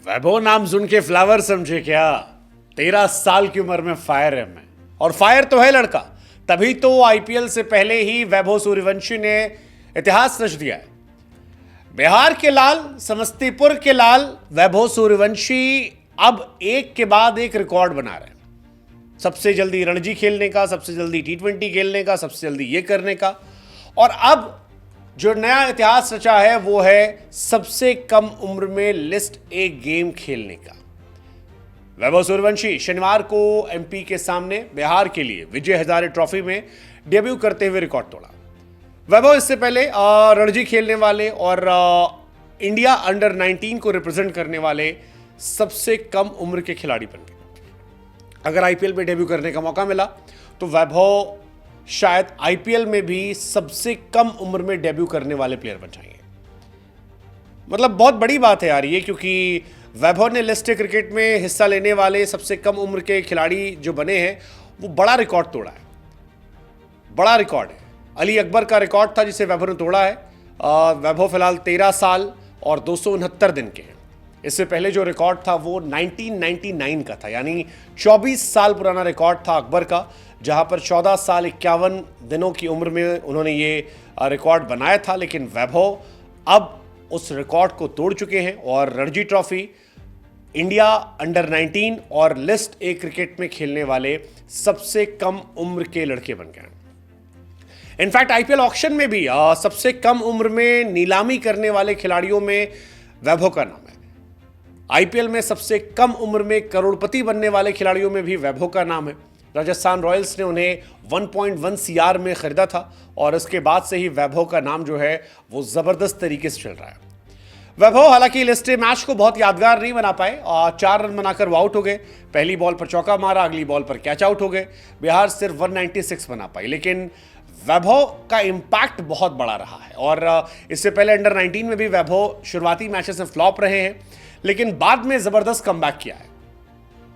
वैभव नाम सुन के फ्लावर समझे क्या? 13 साल की उम्र में फायर है मैं, और फायर तो है लड़का, तभी तो आईपीएल से पहले ही वैभव सूर्यवंशी ने इतिहास रच दिया है। बिहार के लाल, समस्तीपुर के लाल वैभव सूर्यवंशी अब एक के बाद एक रिकॉर्ड बना रहे हैं। सबसे जल्दी रणजी खेलने का, सबसे जल्दी टी20 खेलने का, सबसे जल्दी ये करने का, और अब जो नया इतिहास रचा है वो है सबसे कम उम्र में लिस्ट ए गेम खेलने का। वैभव सूर्यवंशी शनिवार को एमपी के सामने बिहार के लिए विजय हजारे ट्रॉफी में डेब्यू करते हुए रिकॉर्ड तोड़ा। वैभव इससे पहले रणजी खेलने वाले और इंडिया अंडर 19 को रिप्रेजेंट करने वाले सबसे कम उम्र के खिलाड़ी बन गए। अगर आईपीएल में डेब्यू करने का मौका मिला तो वैभव शायद आईपीएल में भी सबसे कम उम्र में डेब्यू करने वाले प्लेयर बन जाएंगे। मतलब बहुत बड़ी बात है यार ये, क्योंकि वैभव ने लिस्ट ए क्रिकेट में हिस्सा लेने वाले सबसे कम उम्र के खिलाड़ी जो बने हैं वो बड़ा रिकॉर्ड तोड़ा है। बड़ा रिकॉर्ड है। अली अकबर का रिकॉर्ड था जिसे वैभव ने तोड़ा है। वैभव फिलहाल 13 साल और 269 दिन के हैं। इससे पहले जो रिकॉर्ड था वो 1999 का था, यानी 24 साल पुराना रिकॉर्ड था अकबर का, जहां पर 14 साल 51 दिनों की उम्र में उन्होंने ये रिकॉर्ड बनाया था। लेकिन वैभव अब उस रिकॉर्ड को तोड़ चुके हैं और रणजी ट्रॉफी, इंडिया अंडर 19 और लिस्ट ए क्रिकेट में खेलने वाले सबसे कम उम्र के लड़के बन गए। इनफैक्ट आईपीएल ऑक्शन में भी सबसे कम उम्र में नीलामी करने वाले खिलाड़ियों में वैभव का नाम है। आईपीएल में सबसे कम उम्र में करोड़पति बनने वाले खिलाड़ियों में भी वैभव का नाम है। राजस्थान रॉयल्स ने उन्हें 1.1 सीआर में खरीदा था और इसके बाद से ही वैभव का नाम जो है वो जबरदस्त तरीके से चल रहा है। वैभव हालांकि लिस्ट ए मैच को बहुत यादगार नहीं बना पाए। 4 रन बनाकर वो आउट हो गए। पहली बॉल पर चौका मारा, अगली बॉल पर कैच आउट हो गए। बिहार सिर्फ 196 बना पाई, लेकिन वैभव का इंपैक्ट बहुत बड़ा रहा है। और इससे पहले अंडर 19 में भी वैभव शुरुआती मैचेस में फ्लॉप रहे हैं, लेकिन बाद में जबरदस्त कमबैक किया है।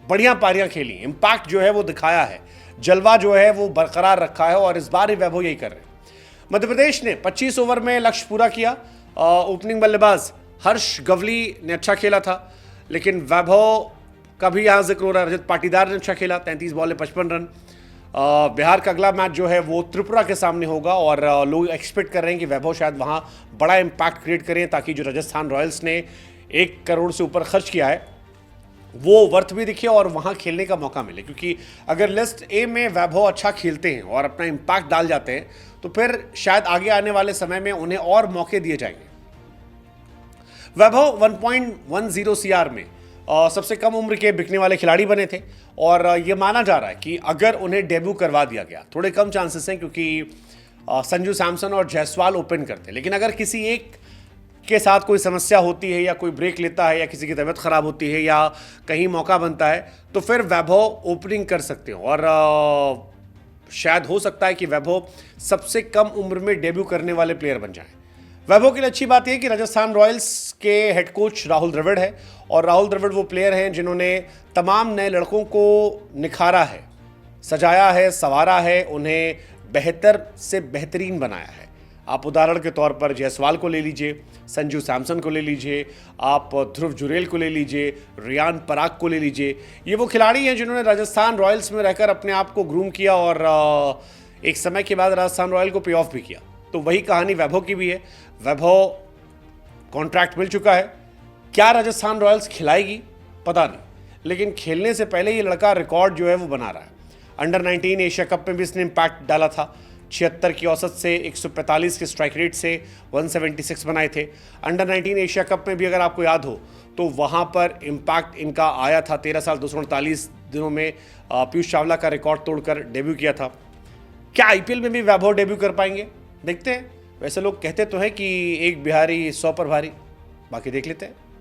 बढ़िया पारियां खेली, इंपैक्ट जो है वो दिखाया है, जलवा जो है वो बरकरार रखा है, और इस बार ही वैभव यही कर रहे हैं। मध्य प्रदेश ने 25 ओवर में लक्ष्य पूरा किया। ओपनिंग बल्लेबाज हर्ष गवली ने अच्छा खेला था, लेकिन वैभव का भी यहां जिक्र हो रहा है। रजत पाटीदार ने अच्छा खेला, 33 बॉल में 55 रन। बिहार का अगला मैच जो है वो त्रिपुरा के सामने होगा, और लोग एक्सपेक्ट कर रहे हैं कि वैभव शायद वहां बड़ा इंपैक्ट क्रिएट करें, ताकि जो राजस्थान रॉयल्स ने 1 करोड़ से ऊपर खर्च किया है वो वर्थ भी दिखे और वहां खेलने का मौका मिले। क्योंकि अगर लिस्ट ए में वैभव अच्छा खेलते हैं और अपना इंपैक्ट डाल जाते हैं तो फिर शायद आगे आने वाले समय में उन्हें और मौके दिए जाएंगे। वैभव 1.10 सीआर में सबसे कम उम्र के बिकने वाले खिलाड़ी बने थे, और यह माना जा रहा है कि अगर उन्हें डेब्यू करवा दिया गया, थोड़े कम चांसेस हैं क्योंकि संजू सैमसन और जायसवाल ओपन करते हैं, लेकिन अगर किसी एक के साथ कोई समस्या होती है या कोई ब्रेक लेता है या किसी की तबीयत खराब होती है या कहीं मौका बनता है तो फिर वैभव ओपनिंग कर सकते हो, और शायद हो सकता है कि वैभव सबसे कम उम्र में डेब्यू करने वाले प्लेयर बन जाएं। वैभव के लिए अच्छी बात यह कि राजस्थान रॉयल्स के हेड कोच राहुल द्रविड़ है, और राहुल द्रविड़ वो प्लेयर हैं जिन्होंने तमाम नए लड़कों को निखारा है, सजाया है, संवारा है, उन्हें बेहतर से बेहतरीन बनाया है। आप उदाहरण के तौर पर जायसवाल को ले लीजिए, संजू सैमसन को ले लीजिए, आप ध्रुव जुरेल को ले लीजिए, रियान पराग को ले लीजिए। ये वो खिलाड़ी हैं जिन्होंने राजस्थान रॉयल्स में रहकर अपने आप को ग्रूम किया और एक समय के बाद राजस्थान रॉयल को पे ऑफ भी किया। तो वही कहानी वैभव की भी है। वैभव कॉन्ट्रैक्ट मिल चुका है। क्या राजस्थान रॉयल्स खिलाएगी पता नहीं, लेकिन खेलने से पहले ये लड़का रिकॉर्ड जो है वो बना रहा है। अंडर 19 एशिया कप में भी इसने इम्पैक्ट डाला था। 76 की औसत से 145 के स्ट्राइक रेट से 176 बनाए थे। अंडर 19 एशिया कप में भी अगर आपको याद हो तो वहाँ पर इम्पैक्ट इनका आया था। 13 साल 239 दिनों में पीयूष चावला का रिकॉर्ड तोड़कर डेब्यू किया था। क्या आईपीएल में भी वैभव डेब्यू कर पाएंगे? देखते हैं। वैसे लोग कहते तो हैं कि एक बिहारी 100 पर भारी, बाकी देख लेते हैं।